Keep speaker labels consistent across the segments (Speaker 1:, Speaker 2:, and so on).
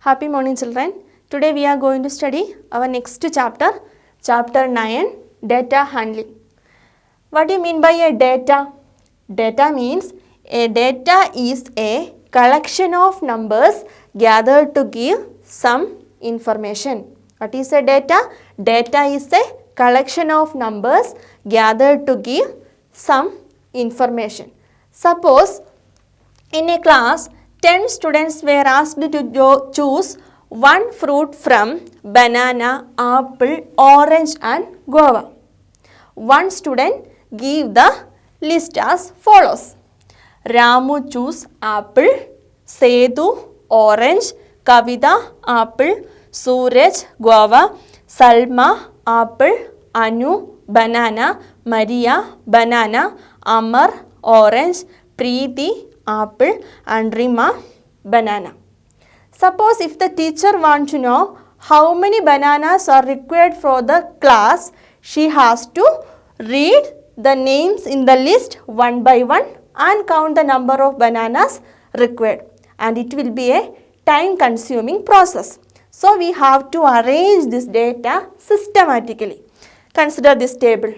Speaker 1: Happy morning children. Today we are going to study our next chapter, chapter 9, data handling. What do you mean by a data? Data means a data is a collection of numbers gathered to give some information. What is a data? Data is a collection of numbers gathered to give some information. Suppose in a class, 10 students were asked to choose one fruit from banana, apple, orange and guava. One student gave the list as follows. Ramu choose apple, Sedu orange, Kavita apple, Suraj guava, Salma apple, Anu banana, Maria banana, Amar orange, Preeti apple and Rima banana. Suppose if the teacher wants to know how many bananas are required for the class, she has to read the names in the list one by one and count the number of bananas required, and it will be a time consuming process. So we have to arrange this data systematically. Consider this table.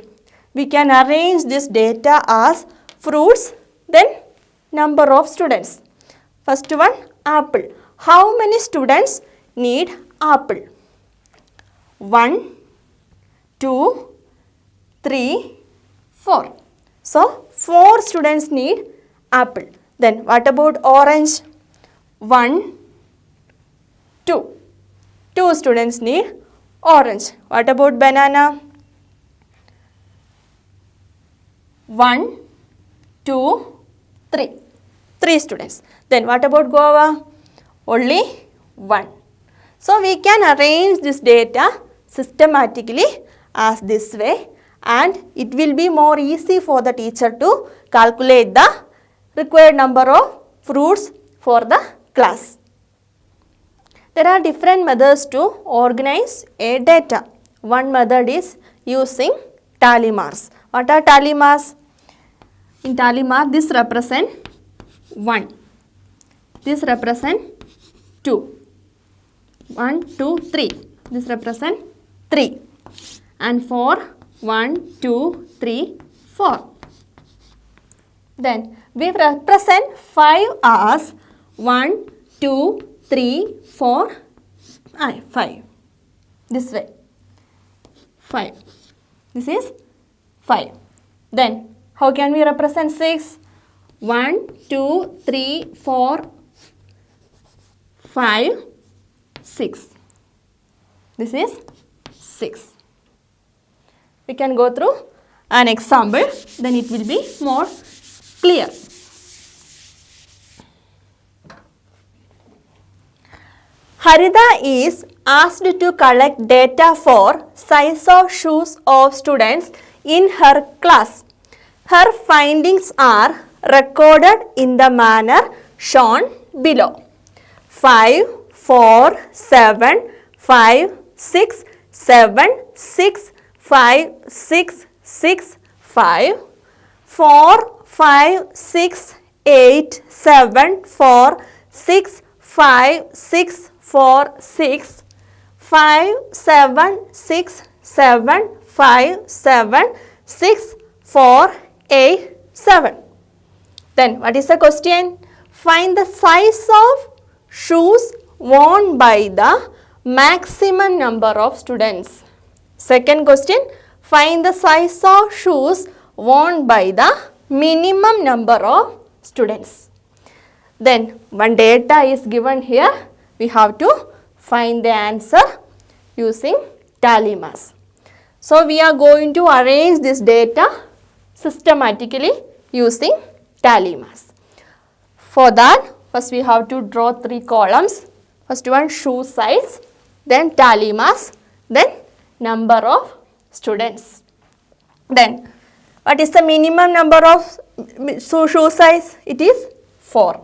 Speaker 1: We can arrange this data as fruits, then number of students. First one, apple. How many students need apple? 1, 2, 3, 4. So 4 students need apple. Then what about orange? 1, 2. 2 students need orange. What about banana? 1, 2, 3. 3 students. Then what about guava? Only 1. So we can arrange this data systematically as this way, and it will be more easy for the teacher to calculate the required number of fruits for the class. There are different methods to organize a data. One method is using tally marks. What are tally marks? In tally mark, this represent 1. This represent 2. 1, 2, 3. This represent 3. And 4. 1, 2, 3, 4. Then we represent 5 as 1, 2, 3, 4, 5. This way. 5. This is 5. Then how can we represent 6? 1, 2, 3, 4, 5, 6. This is 6. We can go through an example, then it will be more clear. Harita is asked to collect data for size of shoes of students in her class. Her findings are recorded in the manner shown below. 5, 4, 7, 5, 6, 7, 6, 5, 6, 6, 5, 4, 5, 6, 8, 7, 4, 6, 5, 6, 4, 6, 5, 7, 6, 7, 5, 7, 6, 4, 8, 7. Then what is the question? Find the size of shoes worn by the maximum number of students. Second question, find the size of shoes worn by the minimum number of students. Then one data is given here. We have to find the answer using tally marks. So we are going to arrange this data systematically using tally marks. For that, first we have to draw 3 columns. First one, shoe size, then tally marks, then number of students. Then what is the minimum number of shoe size? It is 4.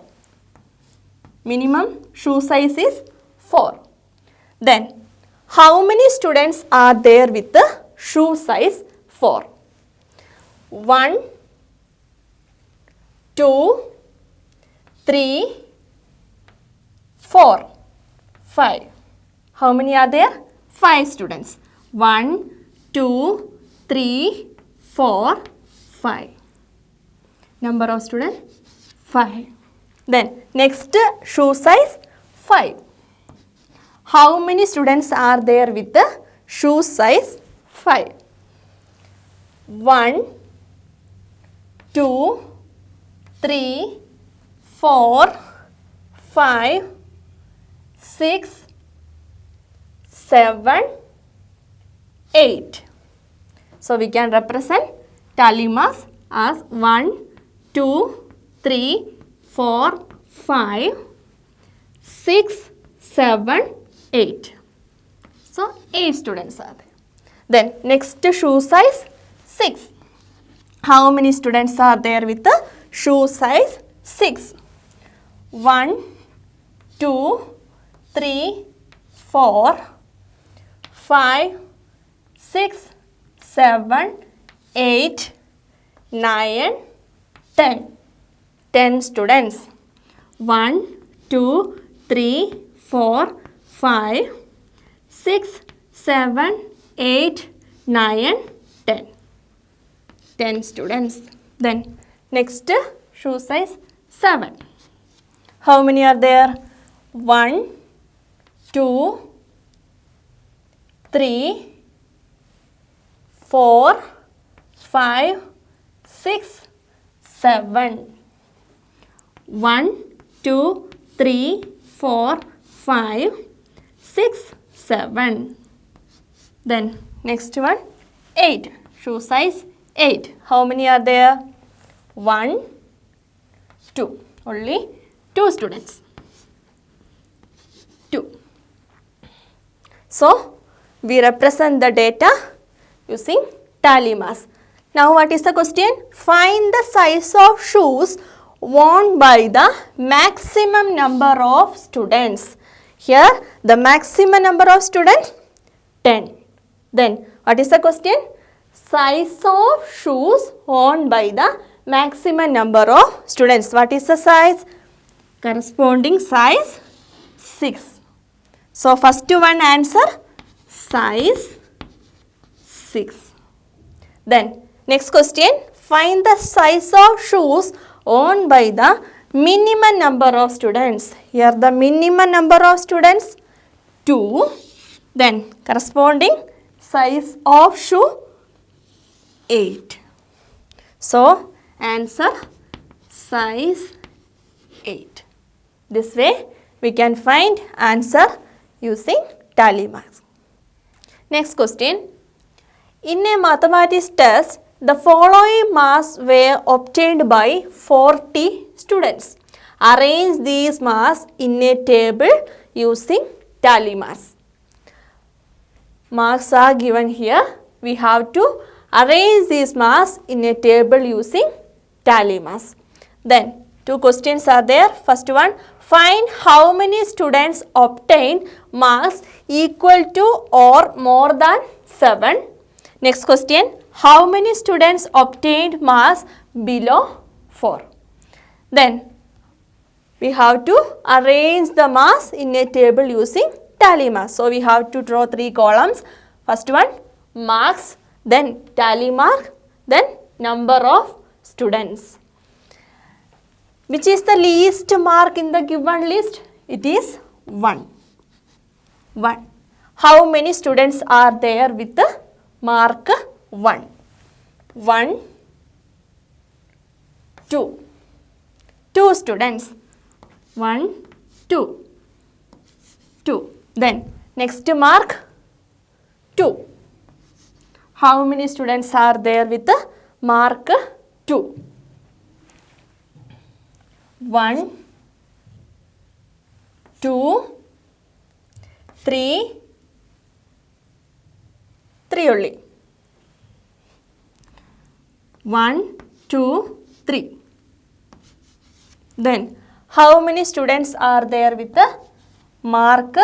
Speaker 1: Minimum shoe size is 4. Then how many students are there with the shoe size 4? 1, 2, 3, 4. 5. How many are there? 5 students. 1, 2, 3, 4, 5. Number of students? 5. Then next shoe size 5. How many students are there with the shoe size 5? 1, 2, 3, 4, 5, 6, 7, 8. So we can represent tally marks as 1, 2, 3, 4, 5, 6, 7, 8. So 8 students are there. Then next shoe size 6. How many students are there with the shoe size 6? 1, 2, 3, 4, 5, 6, 7, 8, 9, 10. 10 students. 1, 2, 3, 4, 5, 6, 7, 8, 9, 10. 10 students. Then next shoe size 7. How many are there? 1, 2, 3, 4, 5, 6, 7. 1, 2, 3, 4, 5, 6, 7. Then next one 8. Shoe size 8. How many are there? 1, 2. Only 2 students. 2. So we represent the data using tally marks. Now what is the question? Find the size of shoes worn by the maximum number of students. Here the maximum number of students 10. Then what is the question? Size of shoes worn by the maximum number of students. What is the size? Corresponding size 6. So first one answer size 6. Then next question, find the size of shoes worn by the minimum number of students. Here the minimum number of students 2. Then corresponding size of shoe 8. So answer size 8. This way we can find answer using tally marks. Next question. In a mathematics test, the following marks were obtained by 40 students. Arrange these marks in a table using tally marks. Marks are given here. We have to arrange these marks in a table using tally marks. Then two questions are there. First one, find how many students obtained marks equal to or more than 7. Next question, how many students obtained marks below 4. Then we have to arrange the marks in a table using tally marks. So we have to draw 3 columns. First one, marks, then tally mark, then number of students. Which is the least mark in the given list? It is 1. 1. How many students are there with the mark 1? 1, 2. 2 students. 1, 2. 2. Then next mark 2. How many students are there with the mark 2? 1, 2, 3, 3 only. 1, 2, 3. Then how many students are there with the mark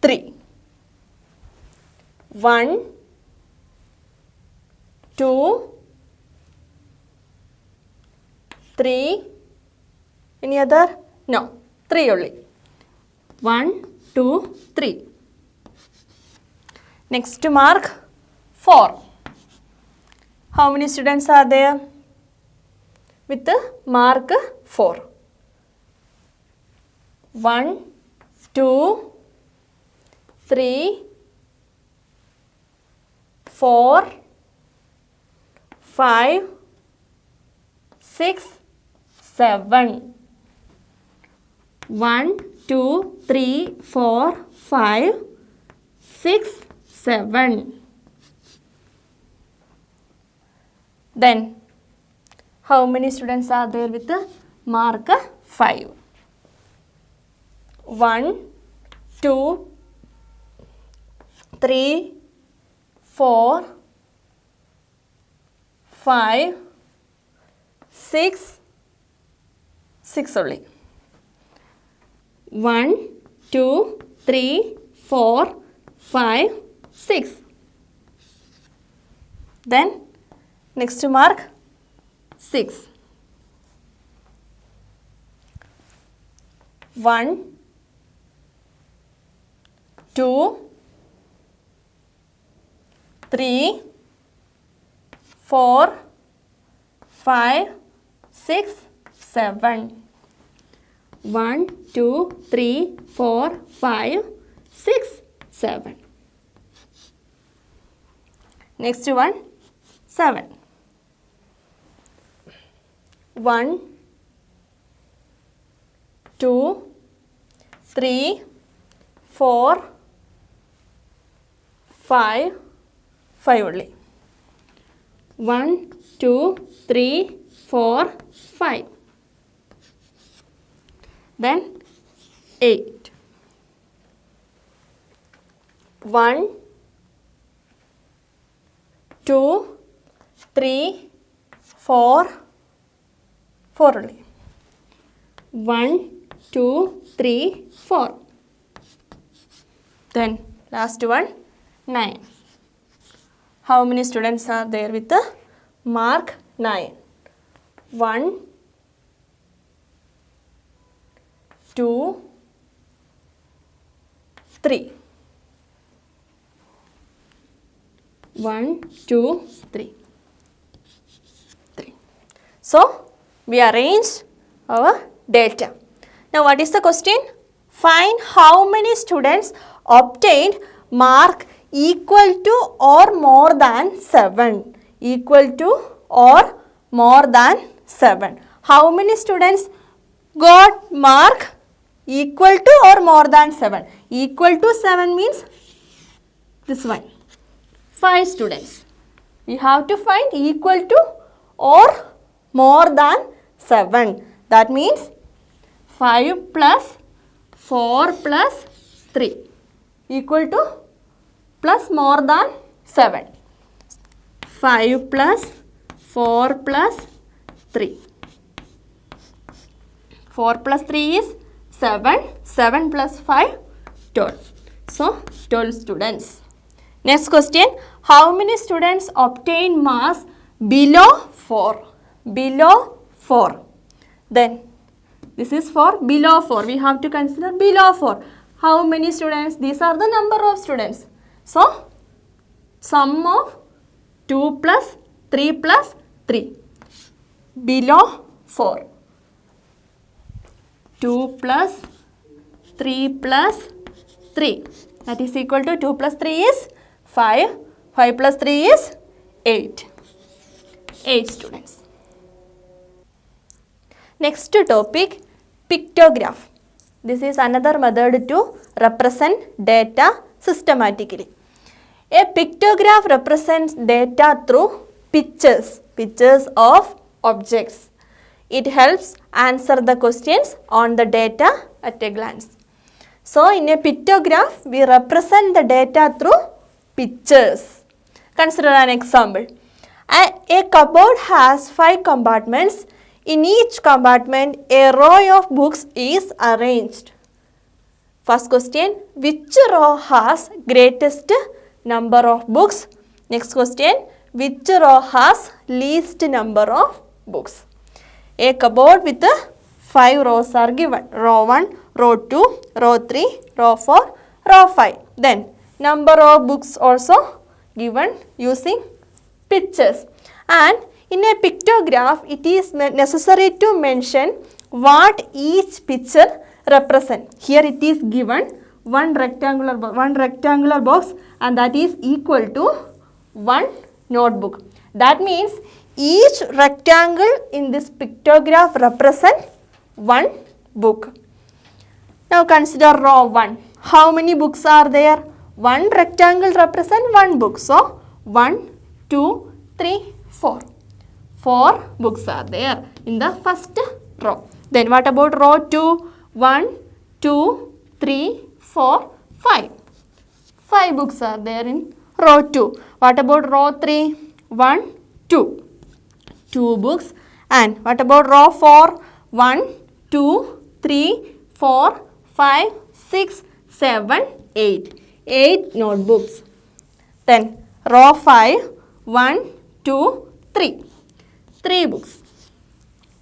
Speaker 1: 3? 1, 2, 3. Any other? No. 3 only. 1, 2, 3. Next mark 4. How many students are there with the mark 4? 1, 2, 3, 4, 5, 6, 7. 1, 2, 3, 4, 5, 6, 7. Then, how many students are there with the mark 5? 1, 2, 3, 4, 5, 6, 6 only. 1, 2, 3, 4, 5, 6. Then next mark 6. 1, 2, 3, 4, 5, 6, 7. 1, 2, 3, 4, 5, 6, 7. Next one 7. 1, 2, 3, 4, 5, 5 only. 1, 2, 3, 4, 5. Then 8. 1, 2, 3, 4, 4 only. 1, 2, 3, 4. Then last one 9. How many students are there with the mark 9? 1, 2, 3. 1, 2, 3. 3. So, we arranged our data. Now, what is the question? Find how many students obtained mark equal to or more than 7. Equal to or more than 7. How many students got mark equal to or more than 7? Equal to 7 means this one. 5 students. We have to find equal to or more than 7. That means 5 plus 4 plus 3 equal to plus more than 7. 5 plus 4 plus 3. 4 plus 3 is 7. 7 plus 5, 12. So, 12 students. Next question. How many students obtain marks below 4? Below 4. Then, this is for below 4. We have to consider below 4. How many students? These are the number of students. So, sum of 2 plus 3 plus 3. Below 4. 2 plus 3 plus 3. That is equal to 2 plus 3 is 5. 5 plus 3 is 8. 8 students. Next topic, pictograph. This is another method to represent data systematically. A pictograph represents data through pictures, pictures of objects. It helps answer the questions on the data at a glance. So, in a pictograph, we represent the data through pictures. Consider an example. A cupboard has 5 compartments. In each compartment, a row of books is arranged. First question, which row has greatest number of books? Next question, which row has least number of books? A cupboard with 5 rows are given. Row 1, row 2, row 3, row 4, row 5. Then number of books also given using pictures. And in a pictograph, it is necessary to mention what each picture represent. Here it is given one rectangular box, and that is equal to one notebook. That means each rectangle in this pictograph represent one book. Now consider row 1. How many books are there? One rectangle represent one book. So 1, 2, 3, 4. 4 books are there in the first row. Then what about row 2? 1, 2, 3, 4, 5. 5 books are there in row 2. What about row 3? 1, 2. 2 books. And what about row 4? 1, 2, 3, 4, 5, 6, 7, 8. 8 notebooks. Then row 5, 1, 2, 3. 3 books.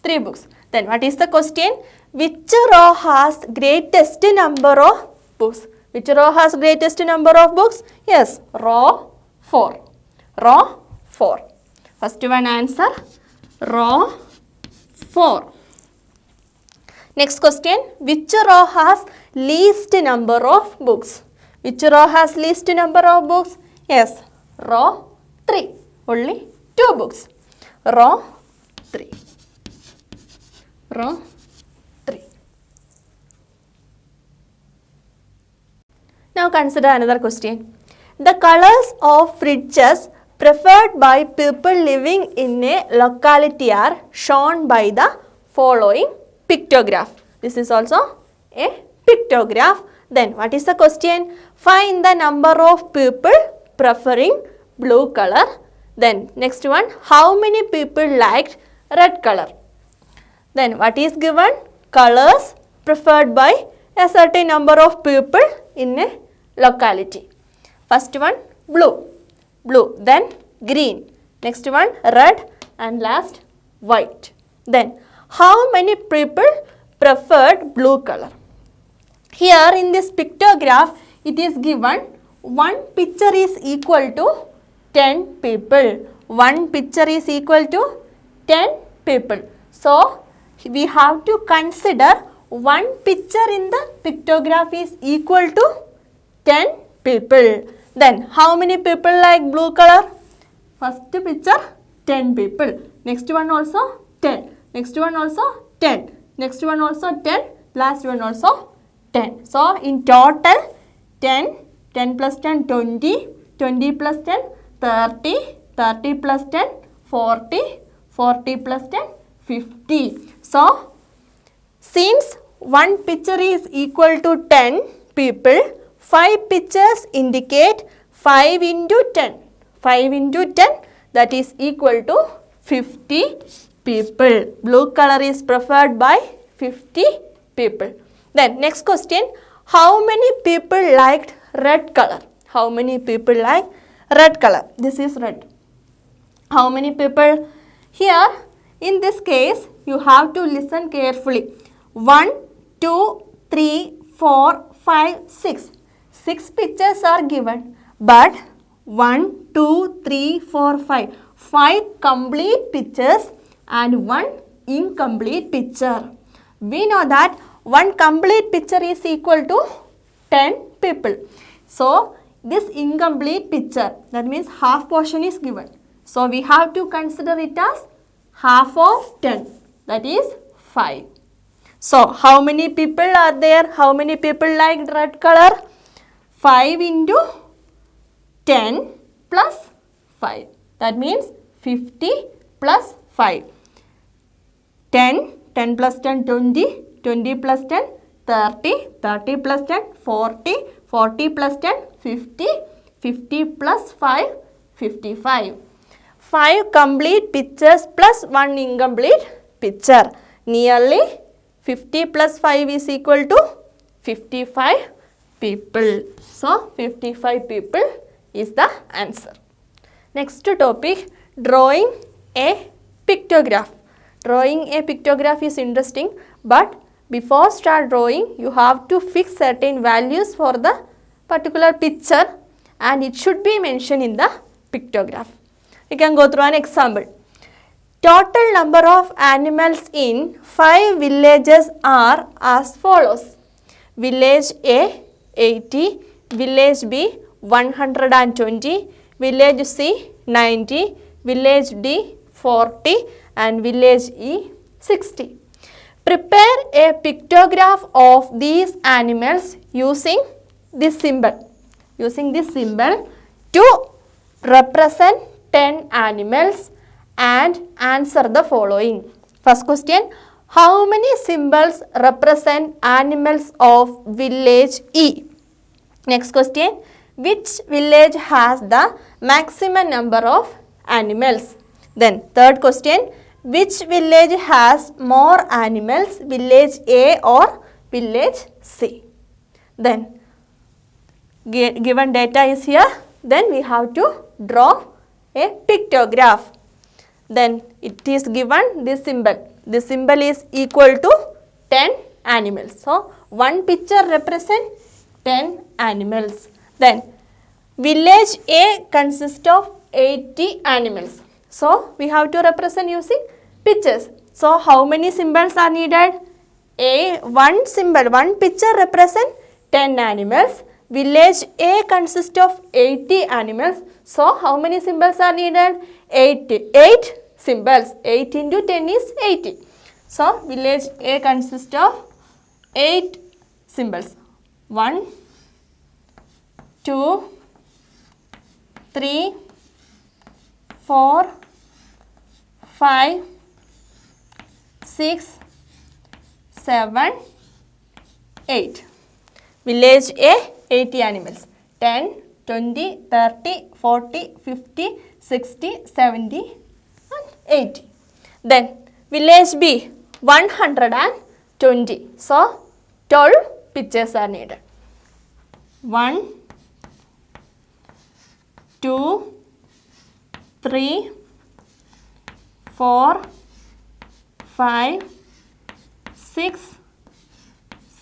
Speaker 1: 3 books. Then what is the question? Which row has greatest number of books? Which row has greatest number of books? Yes, row 4. Row 4. First one answer, row 4. Next question, which row has least number of books? Which row has least number of books? Yes, row 3. Only 2 books. Row 3. Row 3. Now consider another question. The colors of fridges preferred by people living in a locality are shown by the following pictograph. This is also a pictograph. Then what is the question? Find the number of people preferring blue color. Then next one, how many people liked red color? Then what is given? Colors preferred by a certain number of people in a locality. First one, blue. Blue. Then green. Next one, red. And last, white. Then how many people preferred blue color? Here in this pictograph, it is given one picture is equal to 10 people. One picture is equal to 10 people. So, we have to consider one picture in the pictograph is equal to 10 people. Then, how many people like blue color? First picture, 10 people. Next one also 10. Next one also 10. Next one also 10. Last one also 10. So, in total, 10, 10 plus 10, 20, 20 plus 10, 30, 30 plus 10, 40, 40 plus 10, 50. So, since one picture is equal to 10 people, 5 pictures indicate 5 into 10. 5 into 10, that is equal to 50 people. Blue color is preferred by 50 people. Then next question, how many people liked red color? How many people like red color? This is red. How many people? Here, in this case, you have to listen carefully. 1, 2, 3, 4, 5, 6. 6 pictures are given, but 1, 2, 3, 4, 5. 5 complete pictures and 1 incomplete picture. We know that one complete picture is equal to 10 people. So, this incomplete picture, that means half portion is given. So, we have to consider it as half of 10, that is 5. So, how many people are there? How many people liked red color? 5 into 10 plus 5. That means 50 plus 5. 10, 10 plus 10, 20, 20 plus 10, 30, 30 plus 10, 40, 40 plus 10, 50, 50 plus 5, 55. 5 complete pictures plus 1 incomplete picture. Nearly 50 plus 5 is equal to 55 people. So, 55 people is the answer. Next topic, drawing a pictograph. Drawing a pictograph is interesting, but before start drawing, you have to fix certain values for the particular picture and it should be mentioned in the pictograph. We can go through an example. Total number of animals in 5 villages are as follows. Village A 80, village B 120, village C 90, village D 40 and village E 60. Prepare a pictograph of these animals using this symbol. Using this symbol to represent 10 animals and answer the following. First question, how many symbols represent animals of village E? Next question, which village has the maximum number of animals? Then third question, which village has more animals, village A or village C? Then given data is here, then we have to draw a pictograph. Then it is given this symbol. This symbol is equal to 10 animals. So one picture represents 10 animals. Then village A consists of 80 animals. So we have to represent using pictures. So how many symbols are needed? One symbol, one picture represents 10 animals. Village A consists of 80 animals. So how many symbols are needed? 8 symbols. 8 into 10 is 80. So village A consists of 8 symbols. 1, 2, 3, 4, 5, 6, 7, 8. Village A 80 animals. 10, 20, 30, 40, 50, 60, 70 and 80. Then village B 120. So 12 pictures are needed. 1, 2, 3, 4, 5, 6,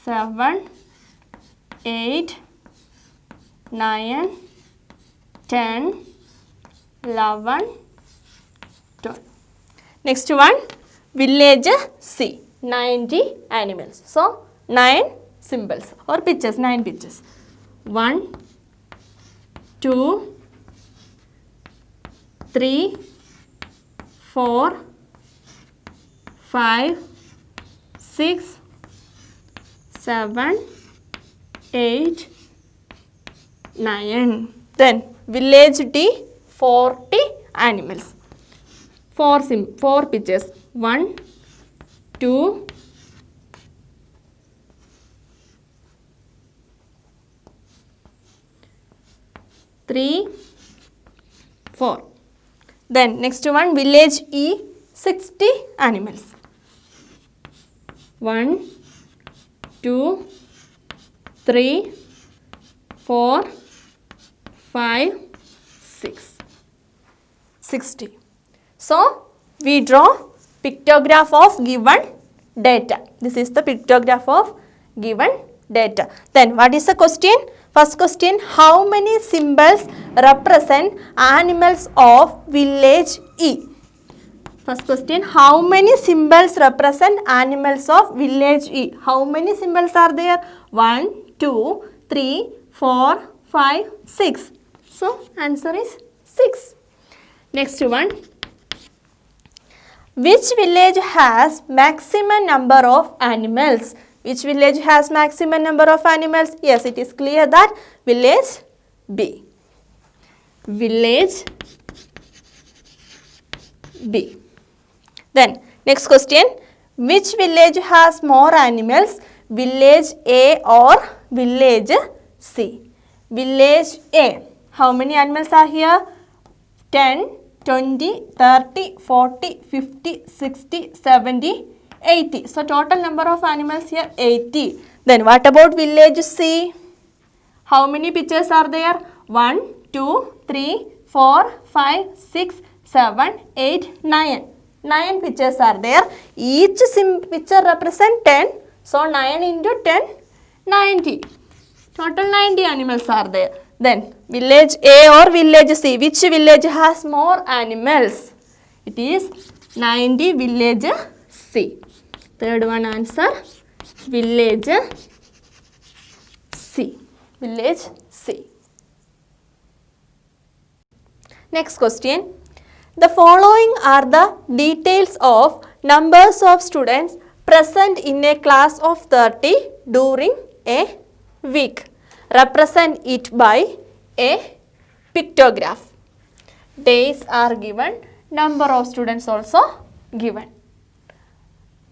Speaker 1: 7, 8, 9, 10, 11, 12. Next one, village C, 90 animals. So 9 symbols or pictures, 9 pictures. 1, 2, 3, 4, 5, 6, 7, 8, 9. Then village D 40 animals. 4 pictures. 1, 2, 3, 4. Then next one, village E 60 animals. 1, 2, 3, 4, 5, 6. 60. So we draw pictograph of given data. This is the pictograph of given data. Then what is the question? First question, how many symbols represent animals of village E? First question, how many symbols represent animals of village E? How many symbols are there? 1, 2, 3, 4, 5, 6. So answer is 6. Next one. Which village has maximum number of animals? Which village has maximum number of animals? Yes, it is clear that village B. Village B. Then next question. Which village has more animals? Village A or village C? Village A. How many animals are here? 10, 20, 30, 40, 50, 60, 70, 80. So total number of animals here 80. Then what about village C? How many pictures are there? 1, 2, 3, 4, 5, 6, 7, 8, 9. 9 pictures are there. Each picture represents 10 So 9 into 10, 90. Total 90 animals are there. Then village A or village C. Which village has more animals? It is 90 village C. Third one answer, village C. Village C. Next question. The following are the details of numbers of students present in a class of 30 during a week. Represent it by a pictograph. Days are given, number of students also given.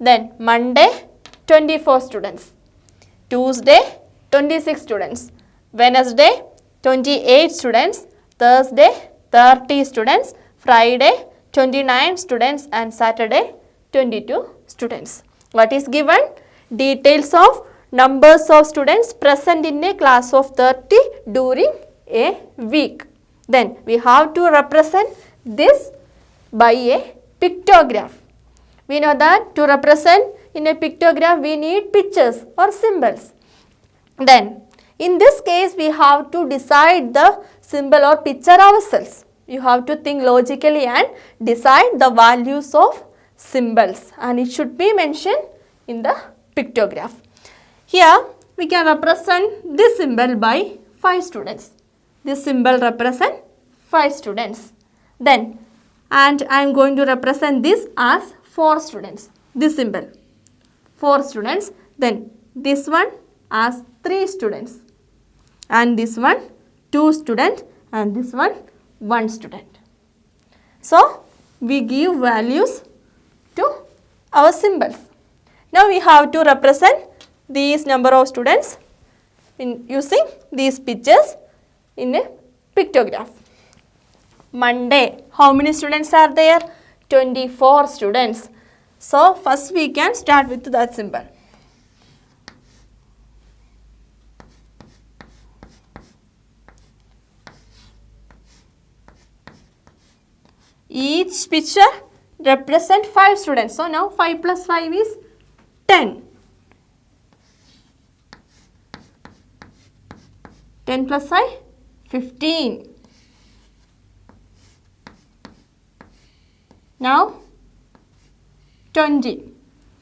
Speaker 1: Then Monday 24 students, Tuesday 26 students, Wednesday 28 students, Thursday 30 students, Friday 29 students and Saturday 22 students. What is given? Details of numbers of students present in a class of 30 during a week. Then we have to represent this by a pictograph. We know that to represent in a pictograph we need pictures or symbols. Then in this case we have to decide the symbol or picture ourselves. You have to think logically and decide the values of symbols, and it should be mentioned in the pictograph. Here we can represent this symbol by 5 students. This symbol represent 5 students. Then and I am going to represent this as 4 students. This symbol 4 students. Then this one as 3 students, and this one 2 students, and this one 1 student. So we give values to our symbols. Now we have to represent these number of students in using these pictures in a pictograph. Monday, how many students are there? 24 students. So first we can start with that symbol. Each picture represent 5 students. So now 5 plus 5 is 10. 10 plus 5, 15. Now 20.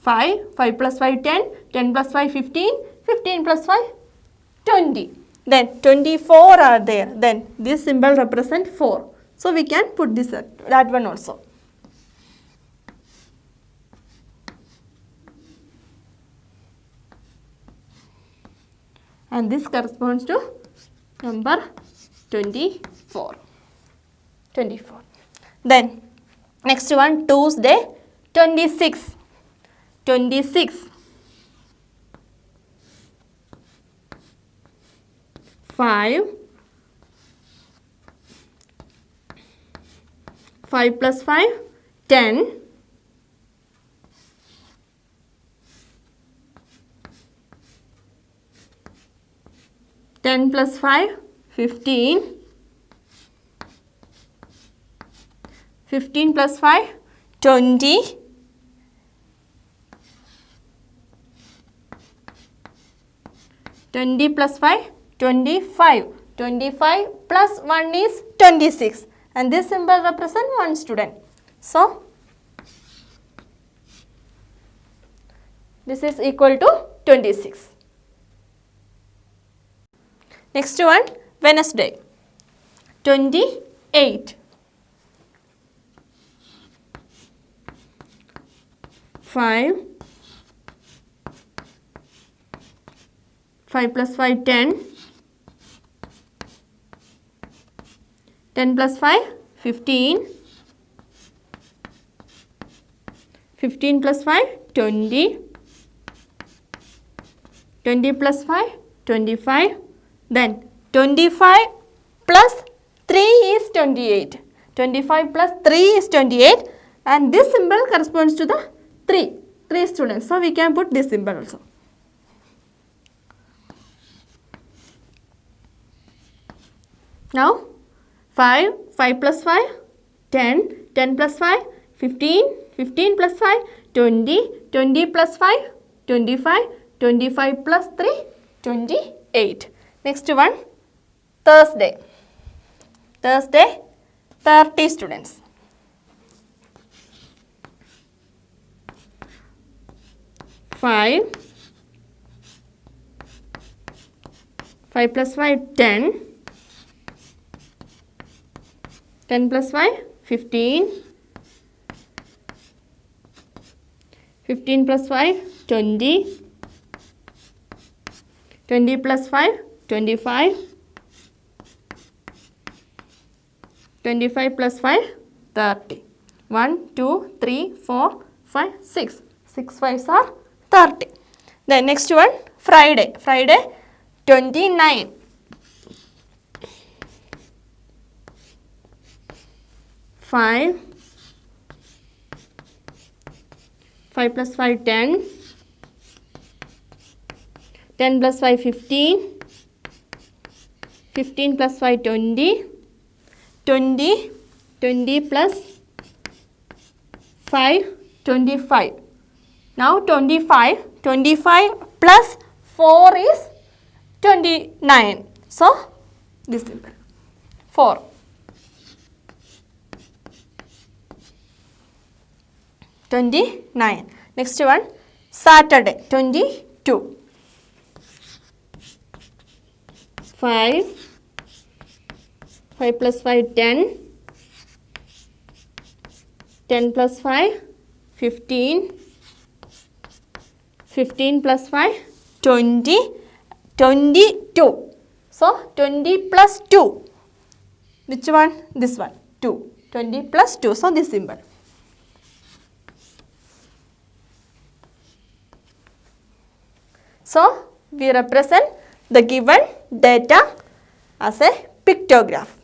Speaker 1: 5 plus 5, 10. 10 plus 5, 15. 15 plus 5, 20. Then 24 are there. Then this symbol represent 4. So we can put this that one also. And this corresponds to number 24. 24. Then next one, Tuesday 26. 26. 5. 5 plus 5, 10. 10 plus 5, 15. 15 plus 5, 20. 20 plus 5, 25. 25 plus 1 is 26. And this symbol represents 1 student. So this is equal to 26. Next one, Wednesday 28. 5. 5 plus 5, 10. 10 plus 5, 15. 15 plus 5, 20. 20 plus 5, 25. Then 25 plus 3 is 28. 25 plus 3 is 28. And this symbol corresponds to the 3 students. So we can put this symbol also. Now 5 plus 5, 10, 10 plus 5, 15, 15 plus 5, 20, 20 plus 5, 25, 25 plus 3, 28. Next one, Thursday. Thursday, 30 students. 5 plus 5, 10. 10 plus 5, 15. 15 plus 5, 20. 20 plus 5, 25. 25 plus 5, 30. 1, 2, 3, 4, 5, 6. 6 5s are 30. Then next one, Friday. Friday, 29. 5. 5 plus 5, 10. 10 plus 5, 15. 15 plus 5, 20. 20 plus 5, 25. Now 25 plus 4 is 29. So this symbol 4. 29. Next one, Saturday, 22. 5 plus 5, 10. 10 plus 5, 15. 15 plus 5, 20. 22. So 20 plus 2. Which one? This one, 2. 20 plus 2. So this symbol. So we represent the given data as a pictograph.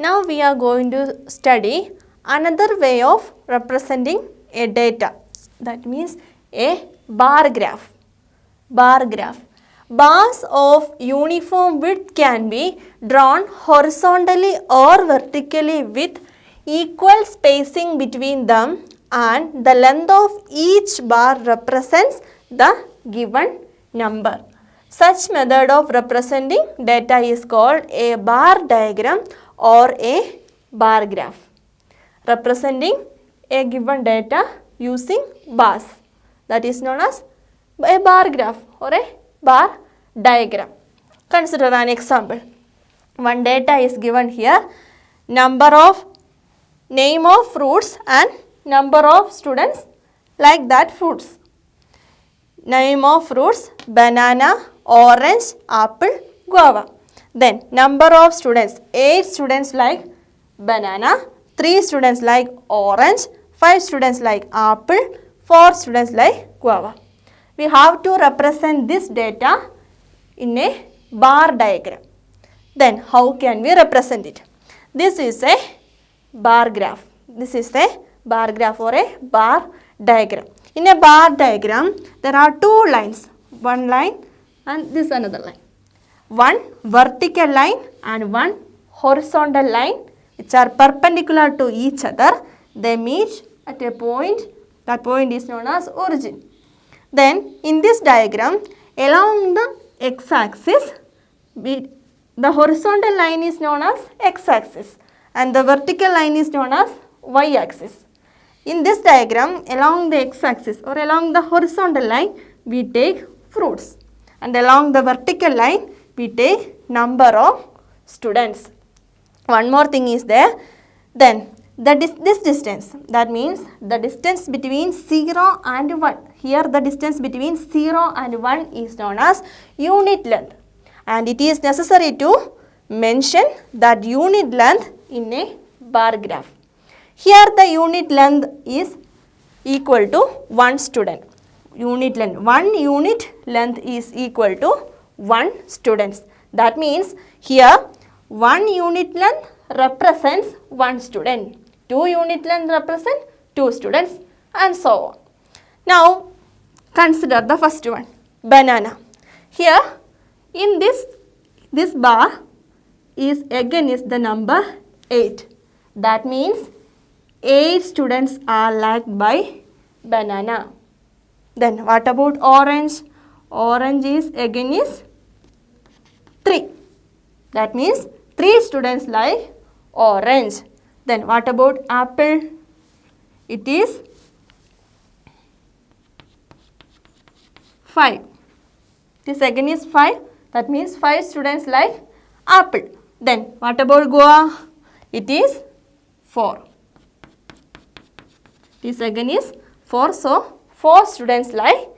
Speaker 1: Now we are going to study another way of representing a data. That means a bar graph. Bar graph. Bars of uniform width can be drawn horizontally or vertically with equal spacing between them, and the length of each bar represents the given number. Such method of representing data is called a bar diagram or a bar graph. Representing a given data using bars, that is known as a bar graph or a bar diagram. Consider an example. One data is given here, number of name of fruits and number of students like that fruits. Name of fruits: banana, orange, apple, guava. Then number of students: 8 students like banana, 3 students like orange, 5 students like apple, 4 students like guava. We have to represent this data in a bar diagram. Then how can we represent it? This is a bar graph. This is a bar graph or a bar diagram. In a bar diagram, there are 2 lines. One line and this another line. One vertical line and one horizontal line which are perpendicular to each other. They meet at a point. That point is known as origin. Then in this diagram, along the x-axis, the horizontal line is known as x-axis and the vertical line is known as y-axis. In this diagram, along the x-axis or along the horizontal line, we take fruits, and along the vertical line, we take number of students. One more thing is there. Then this distance, that means the distance between 0 and 1. Here the distance between 0 and 1 is known as unit length, and it is necessary to mention that unit length in a bar graph. Here the unit length is equal to 1 student. Unit length, 1 unit length is equal to 1 students. That means here 1 unit length represents 1 student. 2 unit length represent 2 students, and so on. Now consider the first one, banana. Here in this bar is again is the number 8. That means 8 students are liked by banana. Then what about orange? Orange is again is 3. That means 3 students like orange. Then what about apple? It is 5. This again is 5. That means 5 students like apple. Then what about guava? It is 4. This again is 4. So 4 students like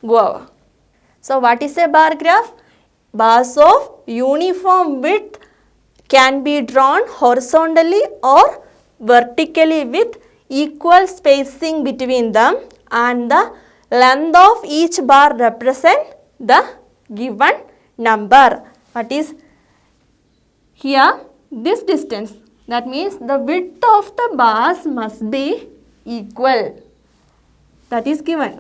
Speaker 1: guava. So what is a bar graph? Bars of uniform width can be drawn horizontally or vertically with equal spacing between them, and the length of each bar represent the given number. What is here? This distance. That means the width of the bars must be equal. That is given.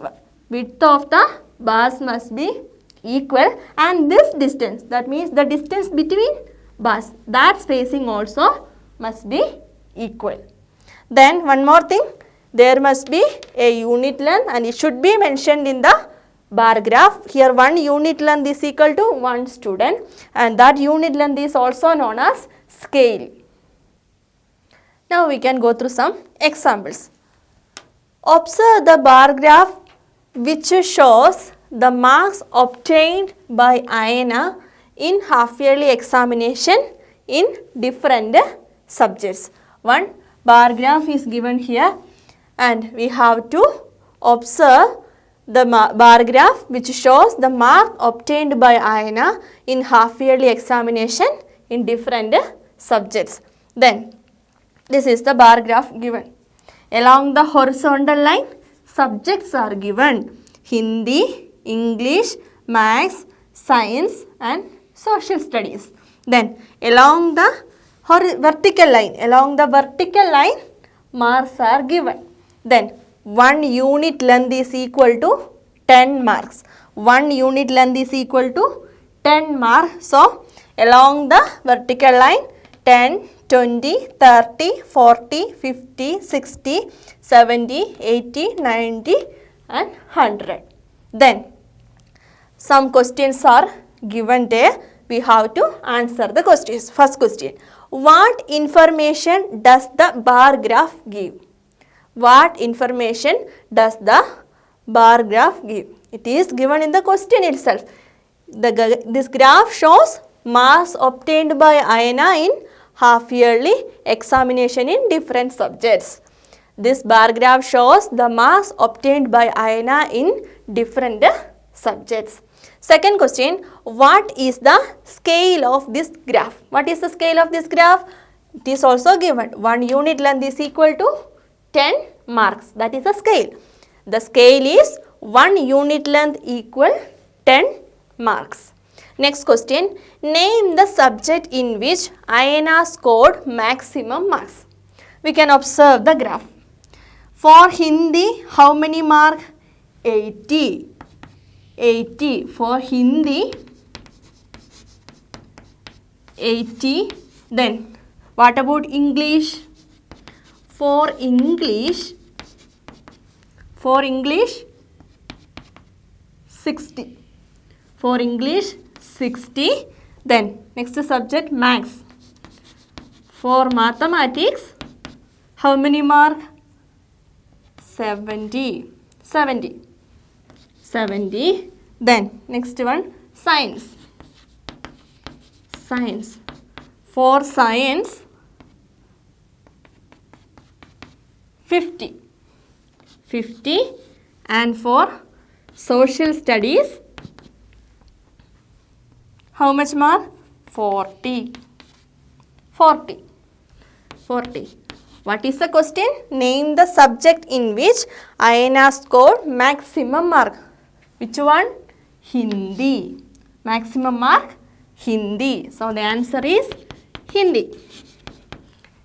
Speaker 1: Width of the bars must be equal, and this distance, that means the distance between bars, that spacing also must be equal. Then one more thing, there must be a unit length, and it should be mentioned in the bar graph. Here 1 unit length is equal to 1 student, and that unit length is also known as scale. Now we can go through some examples. Observe the bar graph which shows the marks obtained by Ayana in half-yearly examination in different subjects. One bar graph is given here, and we have to observe the bar graph which shows the mark obtained by Ayana in half-yearly examination in different subjects. Then this is the bar graph given. Along the horizontal line, subjects are given: Hindi, English, Maths, Science and Social Studies. Then along the vertical line. Along the vertical line, marks are given. Then 1 unit length is equal to 10 marks. 1 unit length is equal to 10 marks. So, along the vertical line, 10, 20, 30, 40, 50, 60, 70, 80, 90 and 100. Then, some questions are given there. We have to answer the questions. First question. What information does the bar graph give? What information does the bar graph give? It is given in the question itself. This graph shows marks obtained by Ayana in half-yearly examination in different subjects. This bar graph shows the marks obtained by Ayana in different subjects. Second question, what is the scale of this graph? What is the scale of this graph? It is also given. 1 unit length is equal to 10 marks. That is the scale. The scale is 1 unit length equal 10 marks. Next question, name the subject in which Ayana scored maximum marks. We can observe the graph. For Hindi, how many marks? 80. 80. For Hindi, 80. Then, what about English? For English, 60. For English, 60. Then, next subject, Maths. For Mathematics, how many marks? 70. 70. 70. Then, next one, Science. Science. For Science, 50. 50. And for Social Studies, how much mark? 40. 40. 40. What is the question? Name the subject in which Ayana scored maximum mark. Which one? Hindi. Maximum mark? Hindi. So, the answer is Hindi.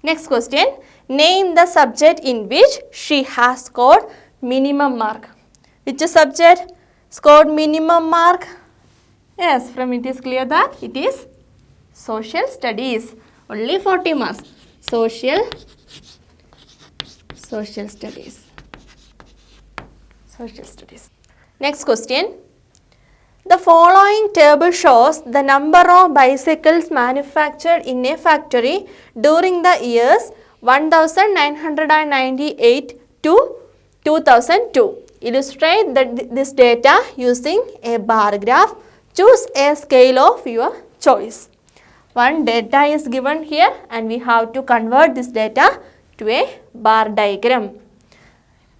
Speaker 1: Next question. Name the subject in which she has scored minimum mark. Which subject scored minimum mark? Yes, from it is clear that it is Social Studies. Only 40 marks. Social Studies. Social Studies. Next question. The following table shows the number of bicycles manufactured in a factory during the years 1998 to 2002. Illustrate this data using a bar graph. Choose a scale of your choice. One data is given here and we have to convert this data to a bar diagram.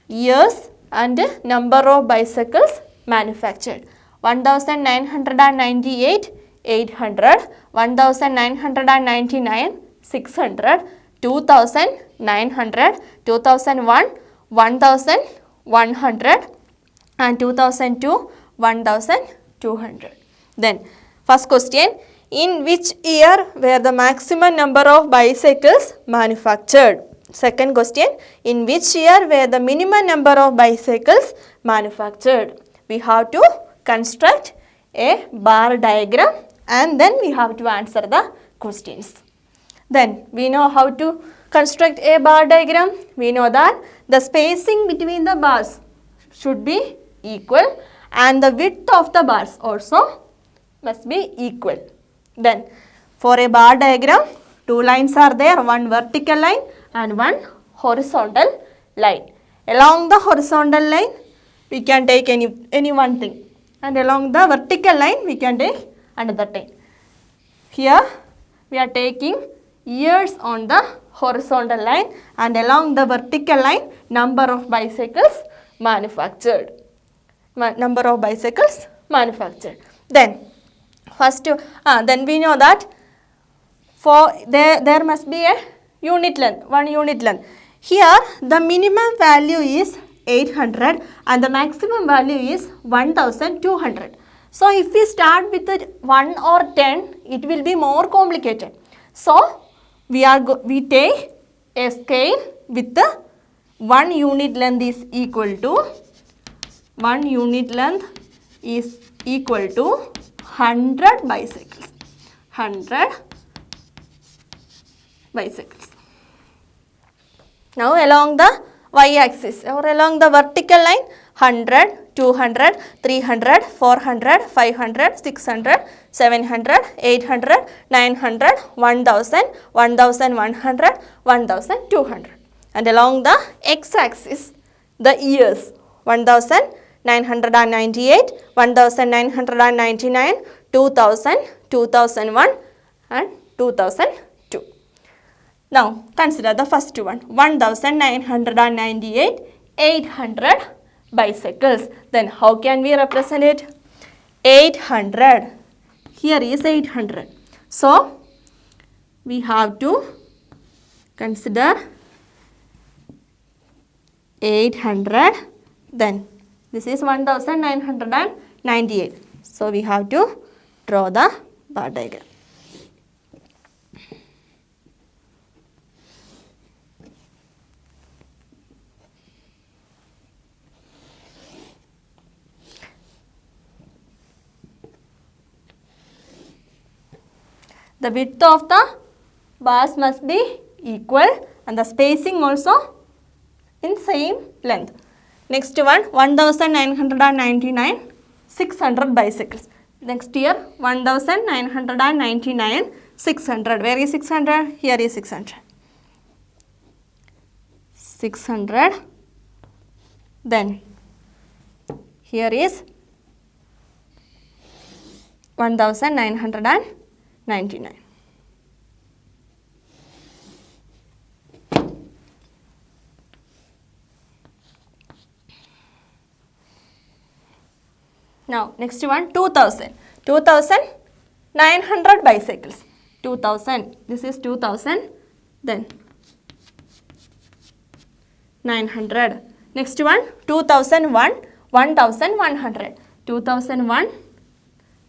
Speaker 1: Years and number of bicycles manufactured. 1998, 800, 1999, 600, 2900, 2001, 1100 and 2002, 1200. Then first question, in which year were the maximum number of bicycles manufactured? Second question, in which year were the minimum number of bicycles manufactured? We have to construct a bar diagram and then we have to answer the questions. Then we know how to construct a bar diagram. We know that the spacing between the bars should be equal and the width of the bars also must be equal. Then for a bar diagram, two lines are there, one vertical line and one horizontal line. Along the horizontal line, we can take any one thing, and along the vertical line, we can take another thing. Here, we are taking years on the horizontal line and along the vertical line, number of bicycles manufactured. Number of bicycles manufactured. Then, then we know that for there must be a unit length, 1 unit length. Here the minimum value is 800 and the maximum value is 1200. So if we start with 1 or 10, it will be more complicated. So we take a scale with the 1 unit length is equal to 100 bicycles. 100 bicycles. Now along the y-axis or along the vertical line, 100, 200, 300, 400, 500, 600, 700, 800, 900, 1000, 1100, 1200. And along the x-axis, the years, 1998, 1999, 2000, 2001 and 2002. Now consider the first one, 1998, 800 bicycles. Then how can we represent it? 800. Here is 800. So we have to consider 800. Then this is 1998. So we have to draw the bar diagram. The width of the bars must be equal and the spacing also in same length. Next one, 1999, 600 bicycles. Next year, 1999, 600. Where is 600? Here is 600. 600. Then here is 1999. Now next one, 2000. 900 bicycles. 2000. This is 2000. Then 900. Next one, 2001. 1100. 2001.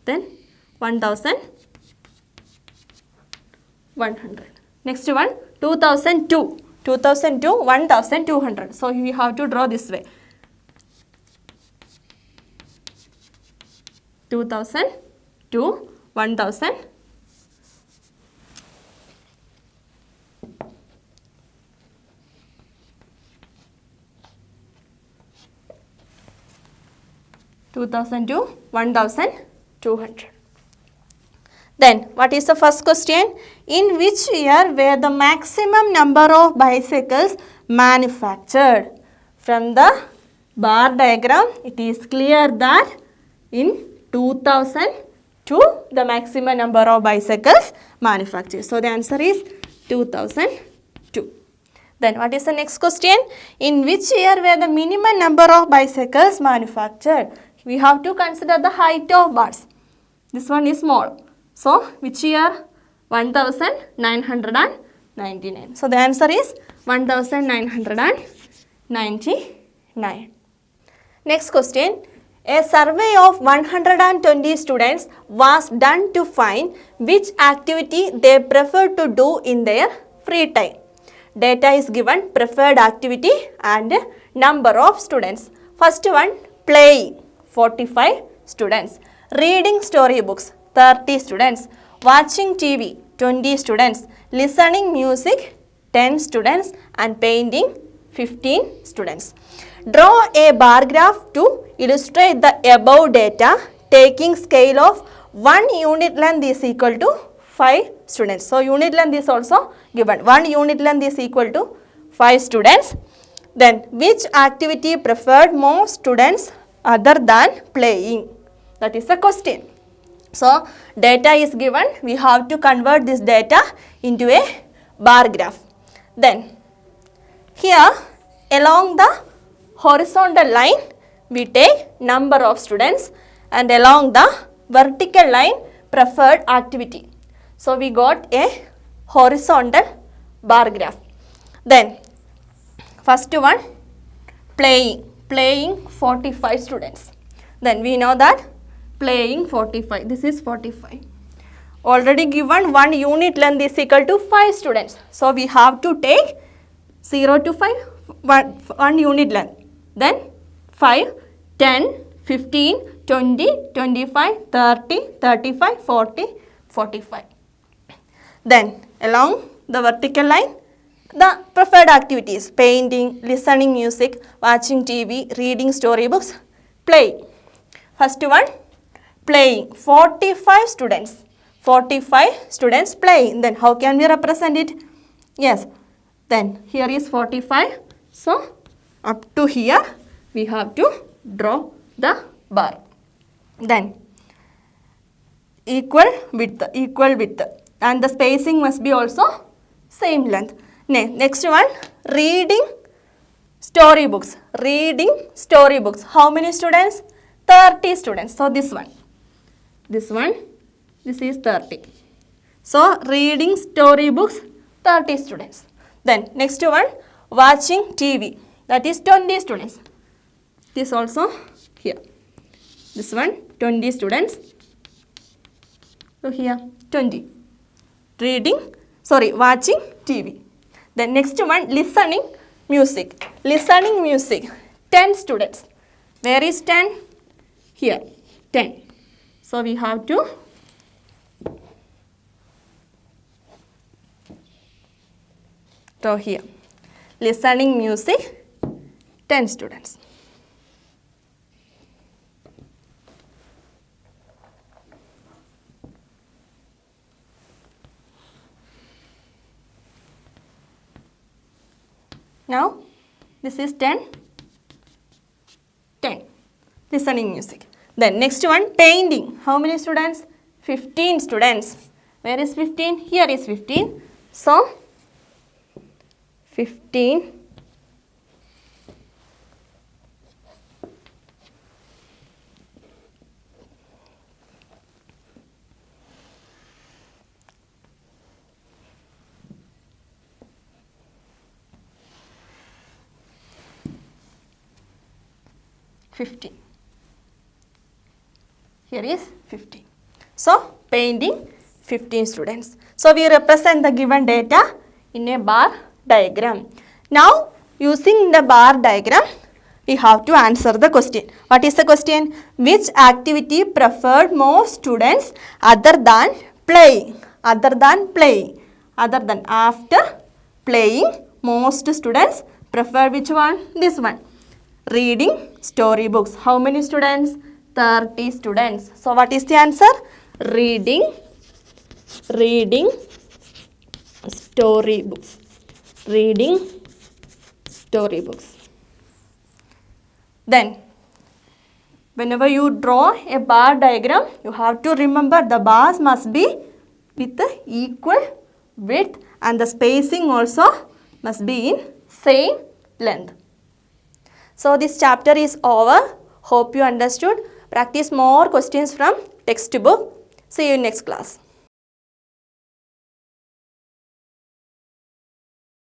Speaker 1: Then 1100. Next one, 2002. 2002, 1200. So we have to draw this way. 2002, 1000. Two 1200. Then what is the first question? In which year were the maximum number of bicycles manufactured? From the bar diagram, it is clear that in 2002 the maximum number of bicycles manufactured. So the answer is 2002. Then what is the next question? In which year were the minimum number of bicycles manufactured? We have to consider the height of bars. This one is small. So which year? 1999. So the answer is 1999. Next question. A survey of 120 students was done to find which activity they prefer to do in their free time. Data is given, preferred activity and number of students. First one, playing, 45 students. Reading storybooks, 30 students. Watching TV, 20 students. Listening music, 10 students. And painting, 15 students. Draw a bar graph to illustrate the above data, taking scale of 1 unit length is equal to 5 students. So unit length is also given. 1 unit length is equal to 5 students. Then which activity preferred more students other than playing? That is the question. So data is given. We have to convert this data into a bar graph. Then here along the horizontal line we take number of students and along the vertical line preferred activity. So we got a horizontal bar graph. Then first one, playing 45 students. Then we know that playing 45, this is 45. Already given 1 unit length is equal to 5 students. So we have to take 0 to 5, 1 unit length. Then 5, 10, 15, 20, 25, 30, 35, 40, 45. Then along the vertical line, the preferred activities: painting, listening music, watching TV, reading storybooks, playing. First one, playing. 45 students. 45 students playing. Then how can we represent it? Yes. Then here is 45. So up to here we have to draw the bar. Then equal width, and the spacing must be also same length. Next one, reading storybooks. How many students? 30 students. So this is 30. So reading storybooks, 30 students. Then next one, watching TV, that is 20 students. This also here. This one, 20 students. So here 20. Watching TV. Then next one, listening music. 10 students. Where is 10? Here, 10. So we have to draw here. Listening music, 10 students. Now this is 10. Listening music. Then next one, painting. How many students? 15 students. Where is 15? Here is 15. So 15 . Here is 15. So painting 15 students. So we represent the given data in a bar diagram. Now using the bar diagram, we have to answer the question. What is the question? Which activity preferred more students other than after playing, most students prefer which one? This one. Reading storybooks. How many students? 30 students. So what is the answer? Reading storybooks. Then whenever you draw a bar diagram, you have to remember the bars must be with the equal width and the spacing also must be in same length. So this chapter is over. Hope you understood. Practice more questions from textbook. See you in next class.